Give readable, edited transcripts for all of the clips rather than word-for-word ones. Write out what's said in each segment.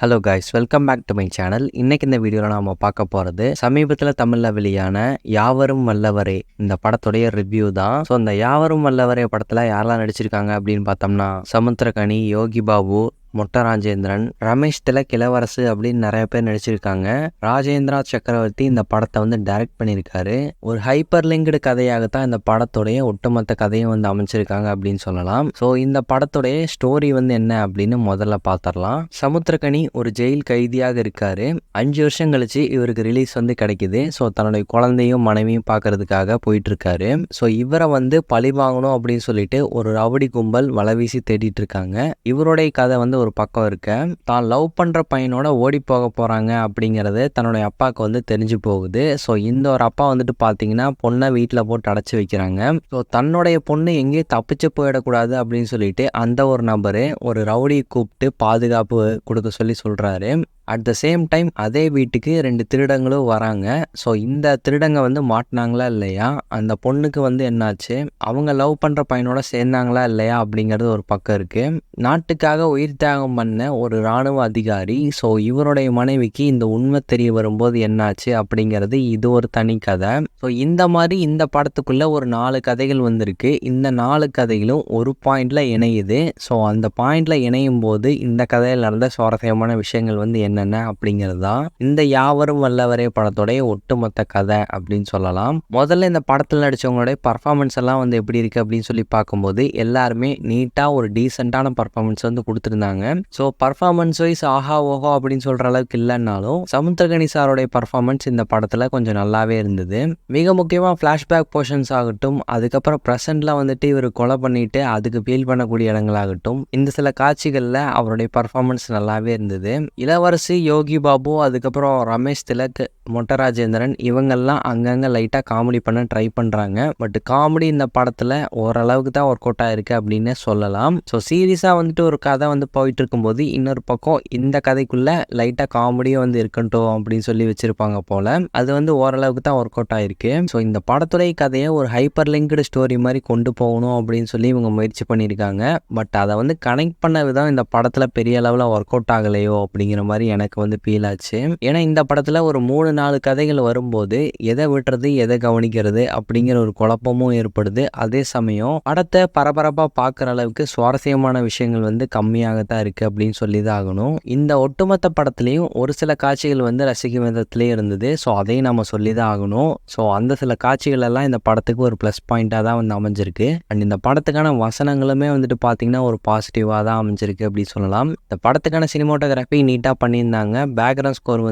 Hello guys, welcome back to my channel. இன்னைக்கு இந்த வீடியோவில் நாம் பார்க்க போகிறது சமீபத்தில் தமிழில் வெளியான யாவரும் வல்லவரே இந்த படத்துடைய ரிவ்யூ தான். ஸோ இந்த யாவரும் வல்லவரே படத்தில் யாரெல்லாம் நடிச்சிருக்காங்க அப்படின்னு பார்த்தோம்னா சமுத்திரகனி, யோகி பாபு, மொட்டை ராஜேந்திரன், ரமேஷ் திலக், இளவரசு அப்படின்னு நிறைய பேர் நடிச்சிருக்காங்க. ராஜேந்திரா சக்கரவர்த்தி இந்த படத்தை டைரக்ட் பண்ணியிருக்காரு. ஒரு ஹைப்பர் லிங்க்டு கதையாகத்தான் இந்த படத்துடைய ஒட்டுமொத்த கதையும் அமைச்சிருக்காங்க அப்படின்னு சொல்லலாம். ஸோ இந்த படத்துடைய ஸ்டோரி என்ன அப்படின்னு முதல்ல பார்த்துடலாம். சமுத்திரகனி ஒரு ஜெயில் கைதியாக இருக்காரு. 5 வருஷம் கழிச்சு இவருக்கு ரிலீஸ் கிடைக்குது. ஸோ தன்னுடைய குழந்தையும் மனைவியும் பார்க்கறதுக்காக போயிட்டு இருக்காரு. ஸோ இவரை பழி வாங்கணும் அப்படின்னு சொல்லிட்டு ஒரு ரவுடி கும்பல் வலைவீசி தேடிட்டு இருக்காங்க. இவருடைய கதை ஒரு பக்கம் இருக்க, தான் லவ் பண்ற பையனோட ஓடி போக போறாங்க அப்படிங்கறது தன்னுடைய அப்பாவுக்கு தெரிஞ்சு போகுது. ஸோ இந்த ஒரு அப்பா பாத்தீங்கன்னா பொண்ணை வீட்டில் போட்டு அடைச்சி வைக்கிறாங்க. ஸோ தன்னுடைய பொண்ணு எங்கேயும் தப்பிச்சு போயிடக்கூடாது அப்படின்னு சொல்லிட்டு அந்த ஒரு நபரு ஒரு ரவுடியை கூப்பிட்டு பாதுகாப்பு கொடுக்க சொல்றாரு. அட் த சேம் டைம் அதே வீட்டுக்கு 2 திருடங்களும் வராங்க. ஸோ இந்த திருடங்க மாட்டினாங்களா இல்லையா, அந்த பொண்ணுக்கு என்னாச்சு, அவங்க லவ் பண்ணுற பையனோட சேர்ந்தாங்களா இல்லையா அப்படிங்கிறது ஒரு பக்கம் இருக்குது. நாட்டுக்காக உயிர் தியாகம் பண்ண ஒரு இராணுவ அதிகாரி, ஸோ இவருடைய மனைவிக்கு இந்த உண்மை தெரிய வரும்போது என்னாச்சு அப்படிங்கிறது இது ஒரு தனி கதை. ஸோ இந்த மாதிரி இந்த படத்துக்குள்ளே ஒரு 4 கதைகள் வந்திருக்கு. இந்த 4 கதைகளும் ஒரு பாயிண்டில் இணையுது. ஸோ அந்த பாயிண்டில் இணையும் போது இந்த கதையில் நடந்த சுவாரஸ்யமான விஷயங்கள் என்னென்ன அப்படிங்கிறது தான் இந்த யாவரும் வல்லவரே படத்தோடைய ஒட்டுமொத்த கதை அப்படின்னு சொல்லலாம். முதல்ல இந்த படத்தில் நடிச்சவங்களுடைய பர்ஃபார்மன்ஸ் எல்லாம் எப்படி இருக்கு அப்படின்னு சொல்லி பார்க்கும்போது எல்லாருமே நீட்டாக ஒரு டீசெண்டான பர்ஃபார்மன்ஸ் கொடுத்துருந்தாங்க. ஸோ பர்ஃபார்மன்ஸ் வைஸ் ஆஹா ஓஹோ அப்படின்னு சொல்ற அளவுக்கு இல்லைன்னாலும் சமுத்திரகனி சாரோடைய பர்ஃபார்மன்ஸ் இந்த படத்தில் கொஞ்சம் நல்லாவே இருந்தது. மிக முக்கியமாக ஃப்ளாஷ்பேக் போர்ஷன்ஸ் ஆகட்டும், அதுக்கப்புறம் ப்ரெசென்ட்ல இவர் கொலை பண்ணிட்டு அதுக்கு ஃபீல் பண்ணக்கூடிய இடங்களாகட்டும், இந்த சில காட்சிகளில் அவருடைய பர்ஃபார்மன்ஸ் நல்லாவே இருந்தது. இளவரசி, யோகி பாபு, அதுக்கப்புறம் ரமேஷ் திலக், மொட்டை ராஜேந்திரன் இவங்கெல்லாம் அங்கங்கே லைட்டாக காமெடி பண்ண ட்ரை பண்ணுறாங்க. பட் காமெடி இந்த படத்தில் ஓரளவுக்கு தான் ஒர்க் அவுட் ஆயிருக்கு அப்படின்னு சொல்லலாம். ஸோ சீரியஸாக ஒரு கதை போயிட்டு இருக்கும்போது இன்னொரு பக்கம் இந்த கதைக்குள்ளே லைட்டாக காமெடியும் இருக்கட்டும் அப்படின்னு சொல்லி வச்சுருப்பாங்க போல். அது ஓரளவுக்கு தான் ஒர்க் அவுட் ஆயிருக்கு. ஸோ இந்த படத்துடைய கதையை ஒரு ஹைப்பர் லிங்க்டு ஸ்டோரி மாதிரி கொண்டு போகணும் அப்படின்னு சொல்லி இவங்க முயற்சி பண்ணியிருக்காங்க. பட் அதை கனெக்ட் பண்ண விதம் இந்த படத்தில் பெரிய அளவில் ஒர்க் அவுட் ஆகலையோ அப்படிங்கிற மாதிரி எனக்கு ஃபீல் ஆச்சு. ஏன்னா இந்த படத்தில் ஒரு 3-4 கதைகள் வரும்போது எதை விட்டுறது எதை கவனிக்கிறது அப்படிங்கிற ஒரு குழப்பமும் ஏற்படுது. அதே சமயம் படத்தை பரபரப்பாக பார்க்குற அளவுக்கு சுவாரஸ்யமான விஷயங்கள் கம்மியாகத்தான் இருக்குது அப்படின்னு சொல்லி தான் ஆகணும். இந்த ஒட்டுமொத்த படத்துலையும் ஒரு சில காட்சிகள் ரசிக்கும் விதத்திலே இருந்தது. ஸோ அதையும் நம்ம சொல்லி தான் ஆகணும். ஸோ அந்த சில காட்சிகள் எல்லாம் இந்த படத்துக்கு ஒரு ப்ளஸ் பாயிண்டாக தான் அமைஞ்சிருக்கு. அண்ட் இந்த படத்துக்கான வசனங்களுமே பார்த்தீங்கன்னா ஒரு பாசிட்டிவாக தான் அமைஞ்சிருக்கு அப்படின்னு சொல்லலாம். இந்த படத்துக்கான சினிமாட்டோகிராஃபி நீட்டாக பண்ணியிருந்தாங்க. பேக்ரவுண்ட் ஸ்கோர்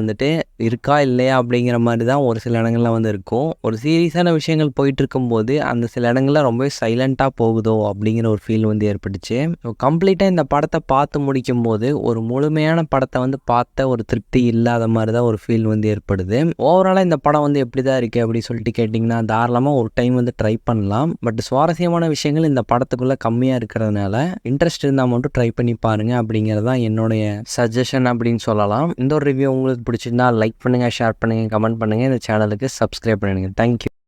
இருக்கா இல்லையா அப்படிங்கிற மாதிரி தான் ஒரு சில இடங்கள்ல இருக்கும். ஒரு சீரியஸான விஷயங்கள் போயிட்டு இருக்கும்போது அந்த சில இடங்கள்ல ரொம்ப சைலண்டாக போகுதோ அப்படிங்கிற ஒரு ஃபீல் ஏற்பட்டுச்சு. ஸோ கம்ப்ளீட்டாக இந்த படத்தை பார்த்து முடிக்கும் போது ஒரு முழுமையான படத்தை பார்த்த ஒரு திருப்தி இல்லாத மாதிரி தான் ஒரு ஃபீல் ஏற்படுது. ஓவராலாக இந்த படம் எப்படி தான் இருக்குது அப்படின்னு சொல்லிட்டு கேட்டிங்கன்னா தாராளமாக ஒரு டைம் ட்ரை பண்ணலாம். பட் சுவாரஸ்யமான விஷயங்கள் இந்த படத்துக்குள்ளே கம்மியாக இருக்கிறதுனால இன்ட்ரெஸ்ட் இருந்தால் மட்டும் ட்ரை பண்ணி பாருங்க அப்படிங்கிறது தான் என்னுடைய சஜஷன் அப்படின்னு சொல்லலாம். இந்த ஒரு ரிவ்யூ உங்களுக்கு பிடிச்சிருந்தா லைக் பண்ணுங்கள், ஷேர் பண்ணுங்கள், கமெண்ட் பண்ணுங்கள், இந்த சேனலுக்கு சப்ஸ்கிரைப் பண்ணுங்கள். தேங்க்யூ.